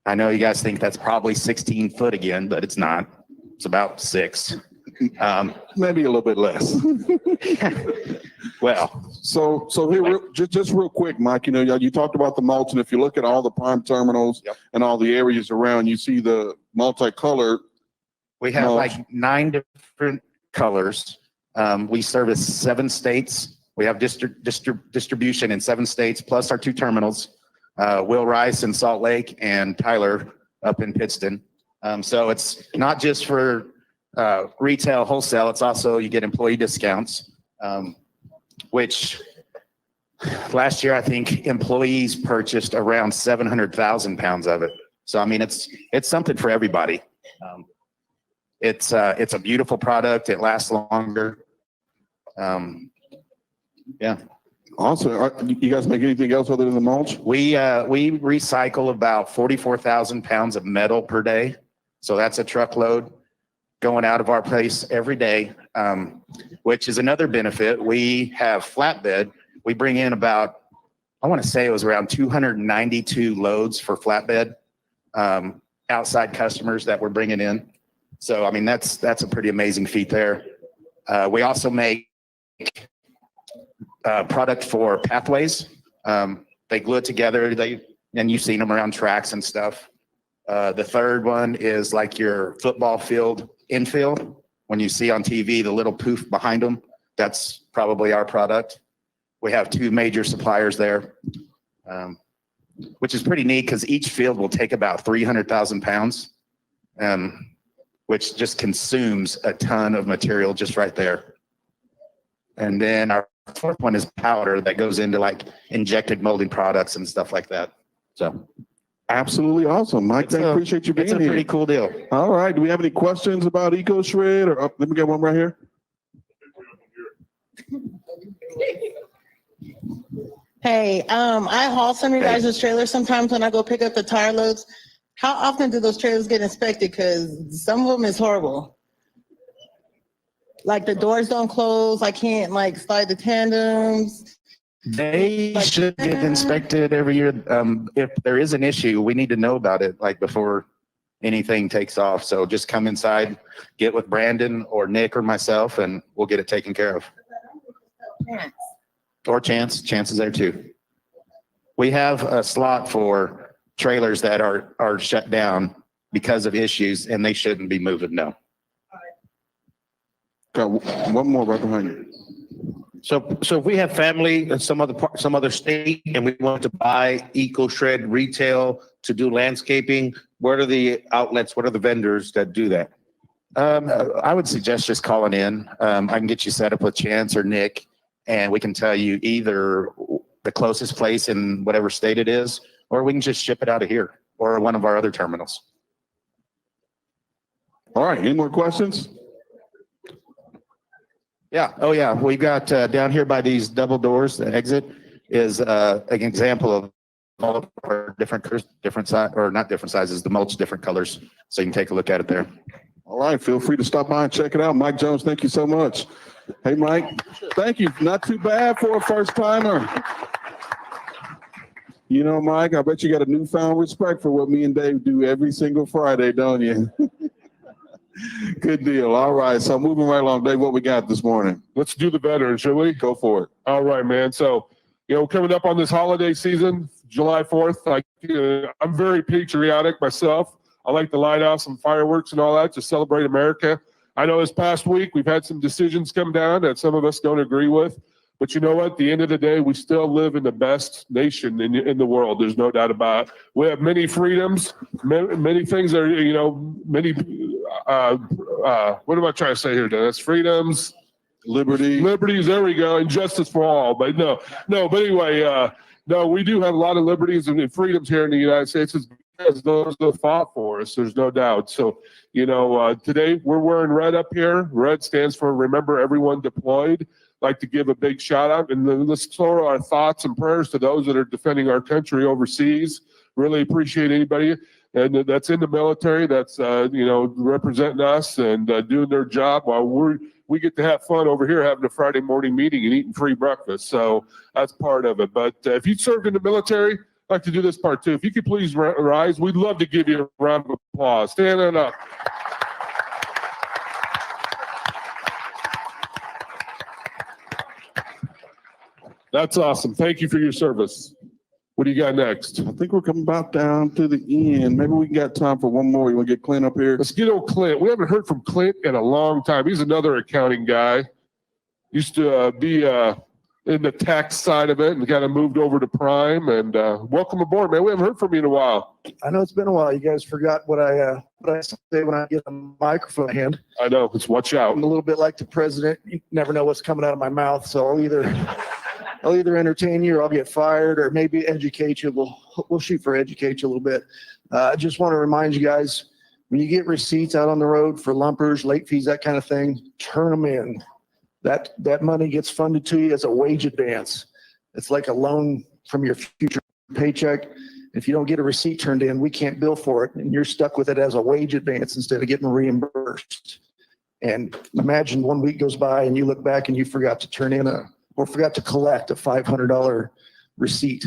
I know you guys think that's probably 16 foot again, but it's not. It's about 6. Maybe a little bit less. Well, So here, just real quick, Mike, you talked about the mulch, and if you look at all the Prime terminals and all the areas around, you see the multicolored. we have mulch. like 9 different colors. We service 7 states. We have distribution in 7 states, plus our 2 terminals, Will Rice in Salt Lake and Tyler up in Pittston. So it's not just for retail wholesale, it's also you get employee discounts, which last year I think employees purchased around 700,000 pounds of it. So it's something for everybody. It's a beautiful product. It lasts longer. Yeah. Awesome. You guys make anything else other than the mulch? We recycle about 44,000 pounds of metal per day. So that's a truckload going out of our place every day, which is another benefit. We have flatbed. We bring in about, I want to say it was around 292 loads for flatbed, outside customers that we're bringing in. So, that's a pretty amazing feat there. We also make product for pathways. They glue it together. And you've seen them around tracks and stuff. The third one is like your football field infill. When you see on TV the little poof behind them, that's probably our product. We have 2 major suppliers there, which is pretty neat because each field will take about 300,000 pounds, which just consumes a ton of material just right there. And then our 4th one is powder that goes into like injected molding products and stuff like that. So Absolutely awesome. Mike, I appreciate you being it's a here. pretty cool deal. All right. Do we have any questions about ecoShred? Or let me get one right here. Hey, I haul some of your guys' trailers sometimes when I go pick up the tire loads. How often do those trailers get inspected? Because some of them is horrible. Like the doors don't close. I can't like slide the tandems. They should get inspected every year. If there is an issue, we need to know about it like before anything takes off. So just come inside, get with Brandon or Nick or myself, and we'll get it taken care of. Or Chance is there too. We have a slot for trailers that are shut down because of issues, and they shouldn't be moving. No. Got one more right behind you. So if we have family in some other state and we want to buy ecoShred retail to do landscaping, what are the outlets? What are the vendors that do that? I would suggest just calling in. I can get you set up with Chance or Nick, and we can tell you either the closest place in whatever state it is, or we can just ship it out of here or one of our other terminals. All right, any more questions? Yeah. Oh, yeah. We've got down here by these double doors, the exit is an example of all of our different size, or not different sizes, the mulch different colors. So you can take a look at it there. All right, feel free to stop by and check it out. Mike Jones, thank you so much. Hey, Mike, thank you. Not too bad for a first timer. You know, Mike, I bet you got a newfound respect for what me and Dave do every single Friday, don't you? Good deal. All right. So moving right along, Dave, what we got this morning? Let's do the veterans, shall we? Go for it. All right, man. So, coming up on this holiday season, July 4th, I'm very patriotic myself. I like to light off some fireworks and all that to celebrate America. I know this past week we've had some decisions come down that some of us don't agree with. But you know what? At the end of the day, we still live in the best nation in the world. There's no doubt about it. We have many freedoms, many things are, many, what am I trying to say here, Dennis? Freedoms, liberties, there we go, and justice for all. But but anyway, no, we do have a lot of liberties and freedoms here in the United States. It's because those that fought for us, there's no doubt. So, today we're wearing red up here. Red stands for Remember Everyone Deployed. Like to give a big shout out and let's throw our thoughts and prayers to those that are defending our country overseas. Really appreciate anybody and that's in the military, that's representing us and doing their job while we get to have fun over here having a Friday morning meeting and eating free breakfast. So that's part of it. But if you served in the military, I'd like to do this part too. If you could please rise, we'd love to give you a round of applause. Stand up. That's awesome. Thank you for your service. What do you got next? I think we're coming about down to the end. Maybe we got time for one more. You want to get Clint up here? Let's get old Clint. We haven't heard from Clint in a long time. He's another accounting guy. Used to be in the tax side of it and kind of moved over to Prime. And welcome aboard, man. We haven't heard from you in a while. I know it's been a while. You guys forgot what I say when I get a microphone in hand. I know. It's watch out. I'm a little bit like the president. You never know what's coming out of my mouth. So I'll either entertain you or I'll get fired or maybe educate you. We'll shoot for educate you a little bit. I just want to remind you guys, when you get receipts out on the road for lumpers, late fees, that kind of thing, turn them in. That money gets funded to you as a wage advance. It's like a loan from your future paycheck. If you don't get a receipt turned in, we can't bill for it, and you're stuck with it as a wage advance instead of getting reimbursed. And imagine 1 week goes by and you look back and you forgot to turn in or forgot to collect a $500 receipt.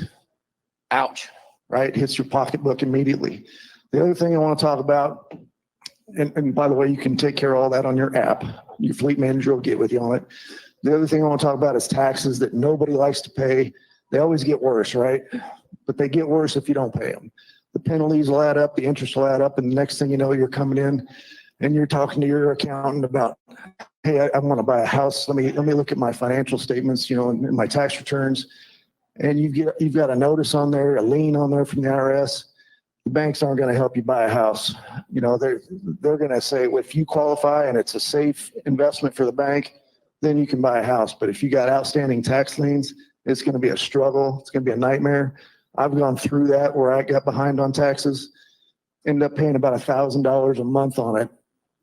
Ouch, right? Hits your pocketbook immediately. The other thing I want to talk about, and by the way, you can take care of all that on your app. Your fleet manager will get with you on it. The other thing I want to talk about is taxes that nobody likes to pay. They always get worse, right? But they get worse if you don't pay them. The penalties will add up, the interest will add up, and the next thing you know, you're coming in and you're talking to your accountant about, hey, I want to buy a house. Let me look at my financial statements, and my tax returns. And you've got a notice on there, a lien on there from the IRS. The banks aren't going to help you buy a house. They're going to say, well, if you qualify and it's a safe investment for the bank, then you can buy a house. But if you got outstanding tax liens, it's going to be a struggle. It's going to be a nightmare. I've gone through that where I got behind on taxes, ended up paying about $1,000 a month on it.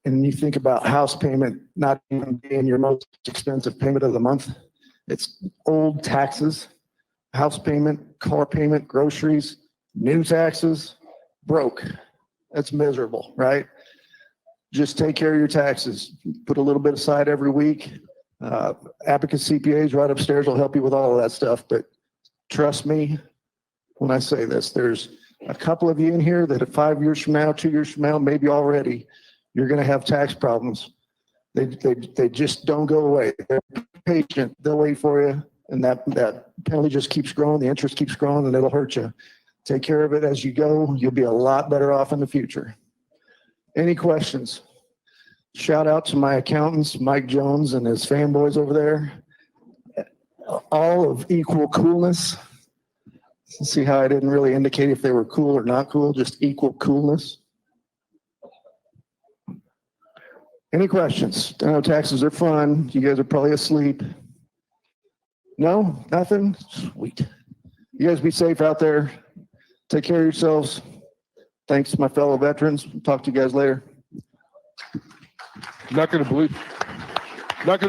And you think about house payment not even being your most expensive payment of the month. It's old taxes. house payment, car payment, groceries, new taxes, broke. That's miserable, right? Just take care of your taxes. Put a little bit aside every week. Abacus CPAs right upstairs will help you with all of that stuff. But trust me when I say this, there's a couple of you in here that 5 years from now, 2 years from now, maybe already, you're going to have tax problems. They just don't go away. They're patient. They'll wait for you. And that penalty just keeps growing. The interest keeps growing and it'll hurt you. Take care of it as you go. You'll be a lot better off in the future. Any questions? Shout out to my accountants, Mike Jones and his fanboys over there. All of equal coolness. See how I didn't really indicate if they were cool or not cool, just equal coolness. Any questions? I know taxes are fun. You guys are probably asleep. No? Nothing? Sweet. You guys be safe out there. Take care of yourselves. Thanks, my fellow veterans. Talk to you guys later. Not going to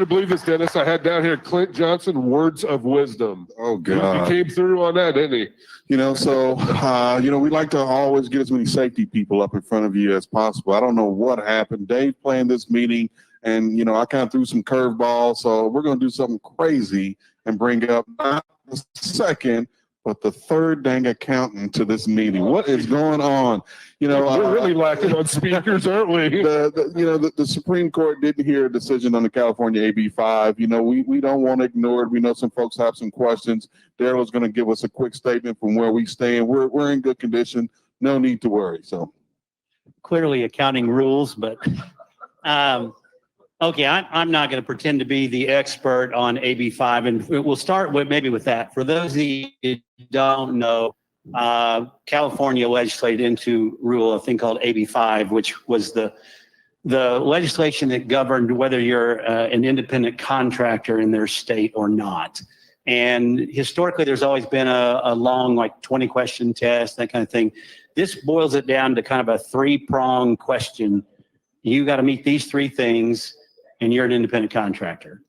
believe this, Dennis. I had down here Clint Johnson, words of wisdom. Oh, He God. came through on that, didn't he? We like to always get as many safety people up in front of you as possible. I don't know what happened. Dave planned this meeting, and, I kind of threw some curveballs. So we're going to do something crazy and bring up not the second, but the third dang accountant to this meeting. What is going on? We're really lacking on speakers, aren't we? The Supreme Court didn't hear a decision on the California AB 5. We don't want to ignore it. We know some folks have some questions. Darrel is going to give us a quick statement from where we stand. We're in good condition. No need to worry. So clearly accounting rules, but okay, I'm not going to pretend to be the expert on AB 5, and we'll start with that. For those of you who don't know, California legislated into rule a thing called AB 5, which was the legislation that governed whether you're an independent contractor in their state or not. And historically, there's always been a long, 20-question test, that kind of thing. This boils it down to kind of a three-pronged question. You got to meet these three things, and you're an independent contractor.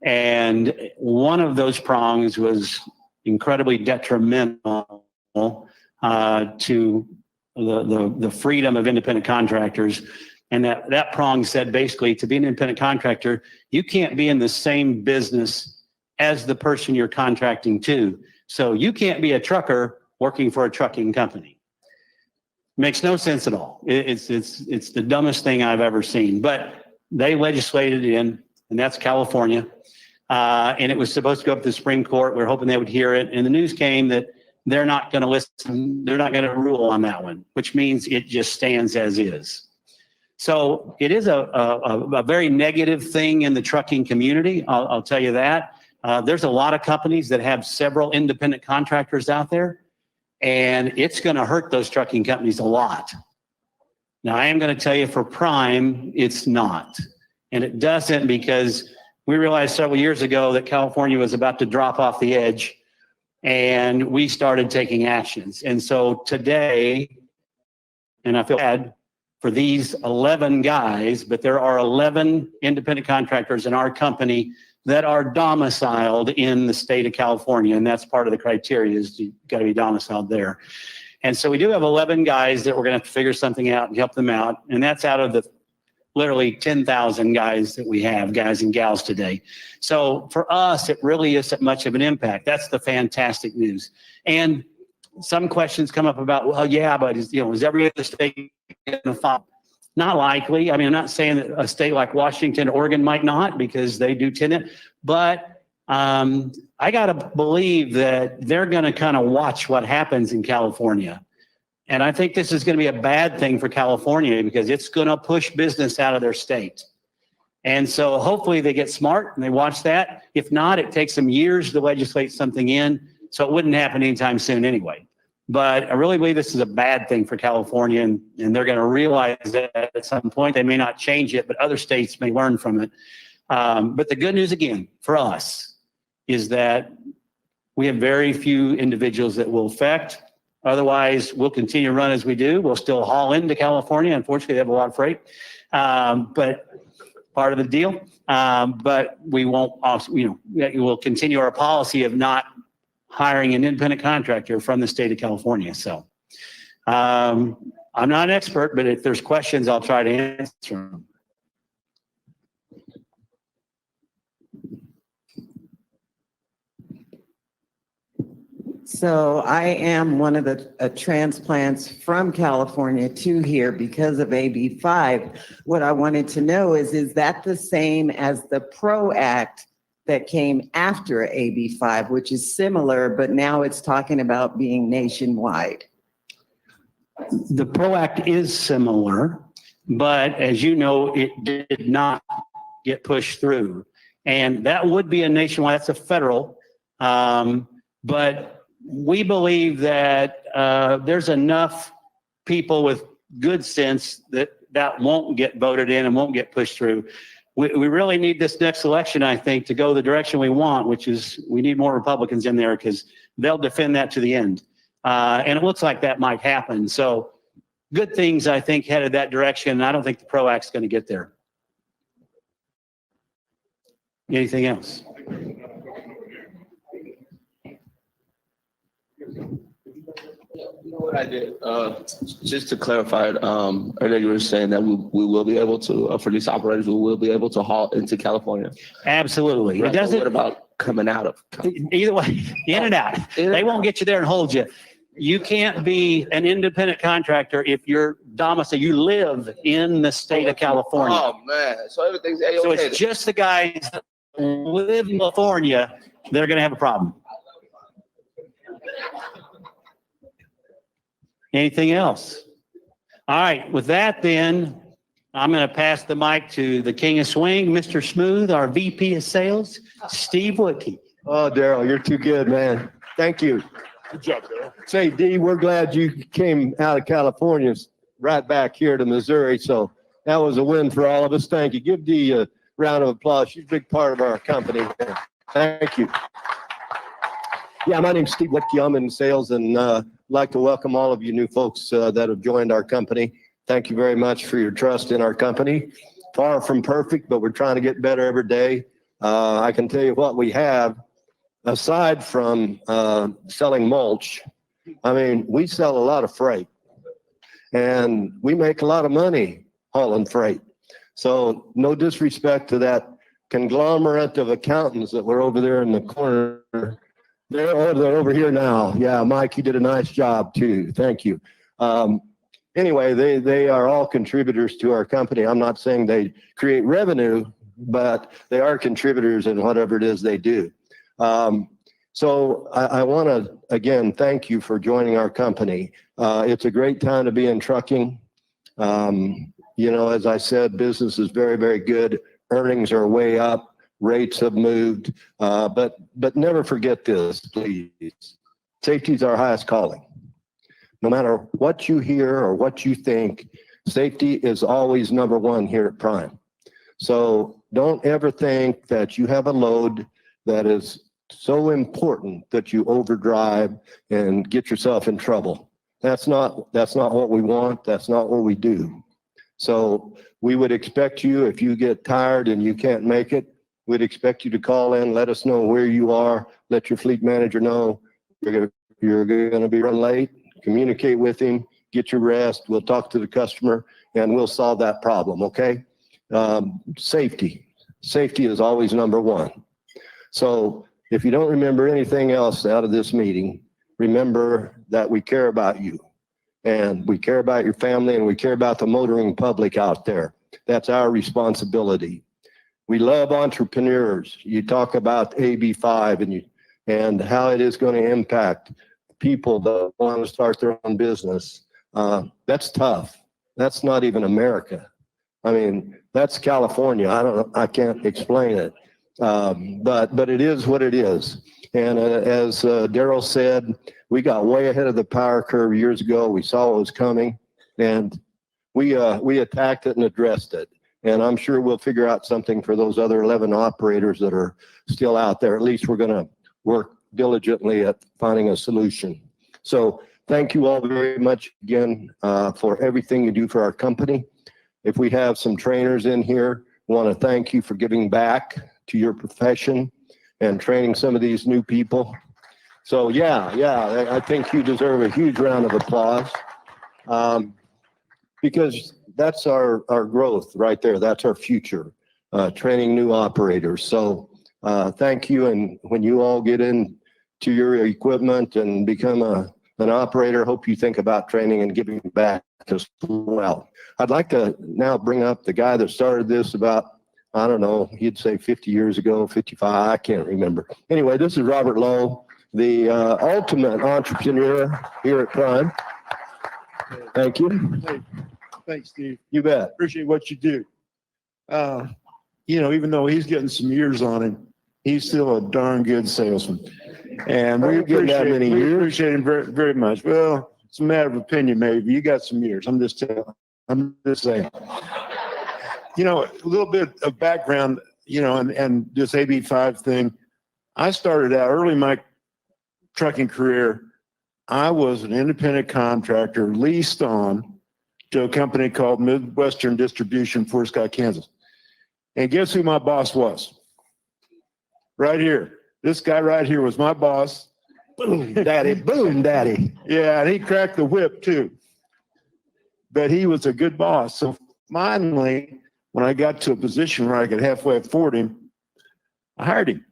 And one of those prongs was incredibly detrimental to the freedom of independent contractors. And that prong said basically, to be an independent contractor, you can't be in the same business as the person you're contracting to. So you can't be a trucker working for a trucking company. Makes no sense at all. It's the dumbest thing I've ever seen. But they legislated in, and that's California. And it was supposed to go up to the Supreme Court. We're hoping they would hear it. And the news came that they're not going to listen. They're not going to rule on that one, which means it just stands as is. So it is a very negative thing in the trucking community. I'll tell you that. There's a lot of companies that have several independent contractors out there, and it's going to hurt those trucking companies a lot. Now, I am going to tell you for Prime, it's not. And it doesn't because we realized several years ago that California was about to drop off the edge, and we started taking actions. And so today, and I feel bad for these 11 guys, but there are 11 independent contractors in our company that are domiciled in the state of California. And that's part of the criteria, is you got to be domiciled there. And so we do have 11 guys that we're going to have to figure something out and help them out. And that's out of the literally 10,000 guys that we have, guys and gals today. So for us, it really isn't much of an impact. That's the fantastic news. And some questions come up about, well, yeah, but is every other state going to follow? Not likely. I mean, I'm not saying that a state like Washington, Oregon might not, because they do tend to, but I got to believe that they're going to kind of watch what happens in California. And I think this is going to be a bad thing for California because it's going to push business out of their state. And so hopefully they get smart and they watch that. If not, it takes them years to legislate something in. So it wouldn't happen anytime soon anyway. But I really believe this is a bad thing for California, and they're going to realize that at some point. They may not change it, but other states may learn from it. But the good news, again, for us is that we have very few individuals that will affect. Otherwise, we'll continue to run as we do. We'll still haul into California. Unfortunately, they have a lot of freight, but part of the deal. But we won't also, we'll continue our policy of not hiring an independent contractor from the state of California. So I'm not an expert, but if there's questions, I'll try to answer them. So I am one of the transplants from California to here because of AB5. What I wanted to know is that the same as the PRO Act that came after AB5, which is similar, but now it's talking about being nationwide? The PRO Act is similar, but as you know, it did not get pushed through. And that would be a nationwide, that's a federal. But we believe that there's enough people with good sense that won't get voted in and won't get pushed through. We really need this next election, I think, to go the direction we want, which is we need more Republicans in there because they'll defend that to the end. And it looks like that might happen. So good things, I think, headed that direction. I don't think the PRO Act's going to get there. Anything else? You know what I did? Just to clarify, earlier you were saying that we will be able to, for these operators, we will be able to haul into California. Absolutely. Right, It doesn't. what about coming out of California? Either way, in and out. They won't get you there and hold you. You can't be an independent contractor if you're domiciled, you live in the state of California. Oh, man. So everything's A-okay. So it's just the guys that live in California that are going to have a problem. Anything else? All right, with that then, I'm going to pass the mic to the king of swing, Mr. Smooth, our VP of sales, Steve Wutke. Oh, Darrell, you're too good, man. Thank you. Good job, Darrell. Say, D, we're glad you came out of California right back here to Missouri. So that was a win for all of us. Thank you. Give D a round of applause. She's a big part of our company. Thank you. Yeah, my name's Steve Wutke. I'm in sales and I'd like to welcome all of you new folks that have joined our company. Thank you very much for your trust in our company. Far from perfect, but we're trying to get better every day. I can tell you what we have, aside from selling mulch. I mean, we sell a lot of freight and we make a lot of money hauling freight. So no disrespect to that conglomerate of accountants that were over there in the corner. They're over here now. Yeah, Mike, you did a nice job too. Thank you. Anyway, they are all contributors to our company. I'm not saying they create revenue, but they are contributors in whatever it is they do. So I want to, again, thank you for joining our company. It's a great time to be in trucking. You know, as I said, business is very, very good. Earnings are way up. Rates have moved, but never forget this, please. Safety is our highest calling. No matter what you hear or what you think, safety is always number one here at Prime. So don't ever think that you have a load that is so important that you overdrive and get yourself in trouble. That's not what we want. That's not what we do. So we would expect you, if you get tired and you can't make it, we'd expect you to call in, let us know where you are, let your fleet manager know you're going to be running late, communicate with him, get your rest, we'll talk to the customer, and we'll solve that problem, okay? Safety is always number one. So if you don't remember anything else out of this meeting, remember that we care about you, and we care about your family, and we care about the motoring public out there. That's our responsibility. We love entrepreneurs. You talk about AB5 and how it is going to impact people that want to start their own business. That's tough. That's not even America. I mean, that's California. I can't explain it. But it is what it is. And as Darrell said, we got way ahead of the power curve years ago. We saw what was coming and we attacked it and addressed it. And I'm sure we'll figure out something for those other 11 operators that are still out there. At least we're going to work diligently at finding a solution. So thank you all very much again for everything you do for our company. If we have some trainers in here, I want to thank you for giving back to your profession and training some of these new people. So yeah, I think you deserve a huge round of applause. Because that's our growth right there. That's our future, training new operators. So thank you. And when you all get into your equipment and become an operator, hope you think about training and giving back as well. I'd like to now bring up the guy that started this about, I don't know, he'd say 50 years ago, 55, I can't remember. Anyway, this is Robert Lowe, the ultimate entrepreneur here at Prime. Thank you. Thanks, Steve. You bet. Appreciate what you do. Even though he's getting some years on him, he's still a darn good salesman. And we appreciate him very, very much. Well, it's a matter of opinion, maybe. You got some years. I'm just saying. A little bit of background, and this AB5 thing. I started out early in my trucking career. I was an independent contractor leased on to a company called Midwestern Distribution, Fort Scott, Kansas. And guess who my boss was? Right here. This guy right here was my boss. Boom, daddy, boom, daddy. Yeah, and he cracked the whip too. But he was a good boss. So finally, when I got to a position where I could halfway afford him, I hired him.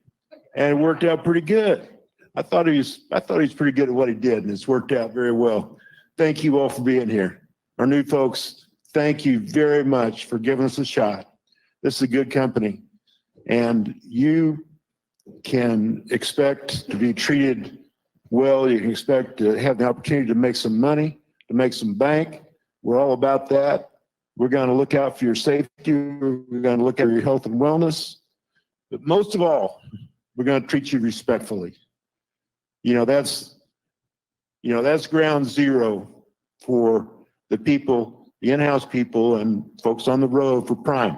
And it worked out pretty good. I thought he was pretty good at what he did, and it's worked out very well. Thank you all for being here. Our new folks, thank you very much for giving us a shot. This is a good company, and you can expect to be treated well. You can expect to have the opportunity to make some money, to make some bank. We're all about that. We're going to look out for your safety. We're going to look at your health and wellness. But most of all, we're going to treat you respectfully. That's ground zero for the people, the in-house people and folks on the road for Prime.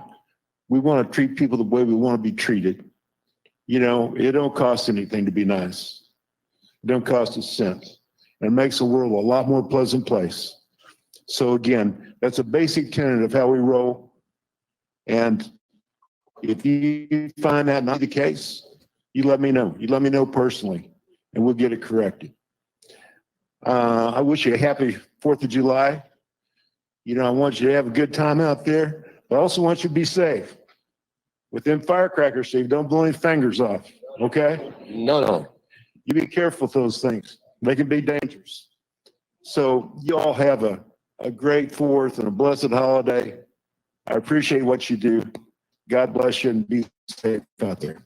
We want to treat people the way we want to be treated. It don't cost anything to be nice. It don't cost a cent. And it makes the world a lot more pleasant place. So again, that's a basic tenet of how we roll. And if you find that not the case, you let me know. You let me know personally, and we'll get it corrected. I wish you a happy 4th of July. I want you to have a good time out there, but I also want you to be safe. With them firecrackers, Steve, don't blow any fingers off, okay? No. You be careful with those things. They can be dangerous. So you all have a great 4th and a blessed holiday. I appreciate what you do. God bless you and be safe out there.